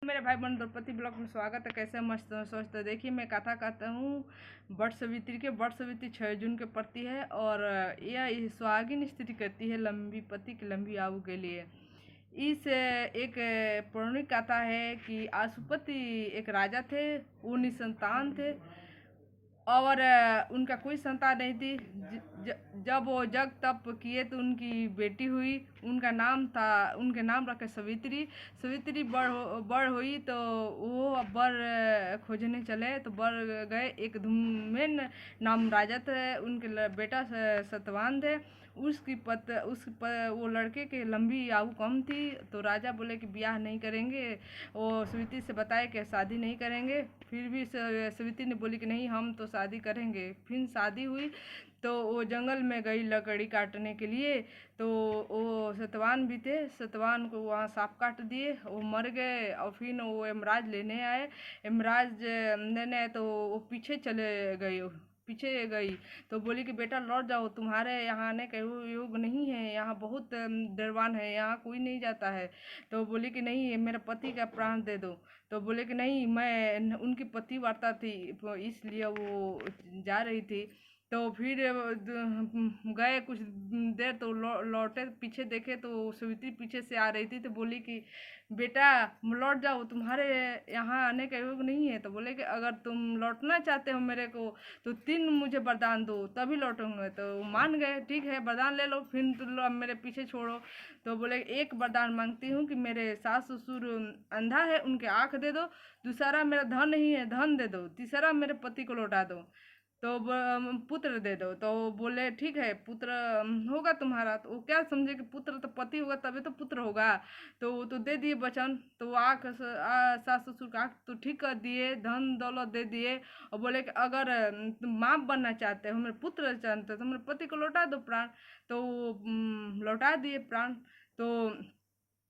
मेरे भाई बहन द्रौपदी ब्लॉग में स्वागत है। कैसे मस्त स्वस्थ। देखिए मैं कथा कहता हूँ। वट सावित्री के वट सावित्री 6 जून के प्रति है और यह सुहागिन स्त्री कहती है लंबी पति की लंबी आयु के लिए। इस एक पौराणिक कथा है कि आशुपति एक राजा थे। वो निसंतान थे और उनका कोई संतान नहीं थी। जब वो जग तप किए तो उनकी बेटी हुई। उनके नाम रखे सवित्री। सवित्री बड़ हुई तो वो बर खोजने चले तो बर गए। एक धूमेन नाम राजा थे, उनके बेटा सतवान थे। वो लड़के के लंबी आयु कम थी तो राजा बोले कि ब्याह नहीं करेंगे। वो सवित्री से बताए कि शादी नहीं करेंगे। फिर भी सवित्री ने बोली कि नहीं, हम तो शादी करेंगे। फिर शादी हुई तो वो जंगल में गई लकड़ी काटने के लिए। तो वो सतवान भी थे, सतवान को वहाँ सांप काट दिए, वो मर गए। और फिर वो यमराज लेने आए। यमराज लेने आए तो वो पीछे गई तो बोली कि बेटा लौट जाओ, तुम्हारे यहाँ आने का योग नहीं है, यहाँ बहुत डरवान है, यहाँ कोई नहीं जाता है। तो बोली कि नहीं, मेरे पति का प्राण दे दो। तो बोले कि नहीं, मैं उनकी पतिव्रता थी इसलिए वो जा रही थी। तो फिर गए कुछ देर तो लौटे, पीछे देखे तो सवित्री पीछे से आ रही थी। तो बोली कि बेटा लौट जाओ, तुम्हारे यहाँ आने का योग नहीं है। तो बोले कि अगर तुम लौटना चाहते हो मेरे को तो 3 मुझे वरदान दो तभी लौटूंगे। तो मान गए, ठीक है वरदान ले लो, फिर तो लो अब मेरे पीछे छोड़ो। तो बोले एक वरदान मांगती हूँ कि मेरे सास ससुर अंधा है, उनके आँख दे दो। दूसरा मेरा धन नहीं है, धन दे दो। तीसरा मेरे पति को लौटा दो। तो पुत्र दे दो। तो बोले ठीक है, पुत्र होगा तुम्हारा। तो वो क्या समझे कि पुत्र तो पति होगा तभी तो पुत्र होगा। तो वो तो दे दिए वचन। तो सास ससुर का आँख तो ठीक कर दिए, धन दौलत दे दिए। और बोले कि अगर तुम माँ बनना चाहते हो, मेरे पुत्र चाहते हो तो मेरे पति को लौटा दो प्राण। तो लौटा दिए प्राण। तो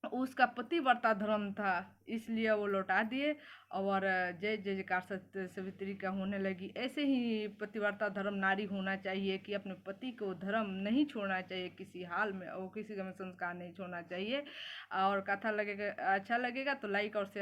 उसका पतिव्रता धर्म था इसलिए वो लौटा दिए। और जय जय जयकार सत्य सावित्री का होने लगी। ऐसे ही पतिव्रता धर्म नारी होना चाहिए कि अपने पति को धर्म नहीं छोड़ना चाहिए किसी हाल में, और किसी का संस्कार नहीं छोड़ना चाहिए। और कथा लगेगा अच्छा लगेगा तो लाइक और शेयर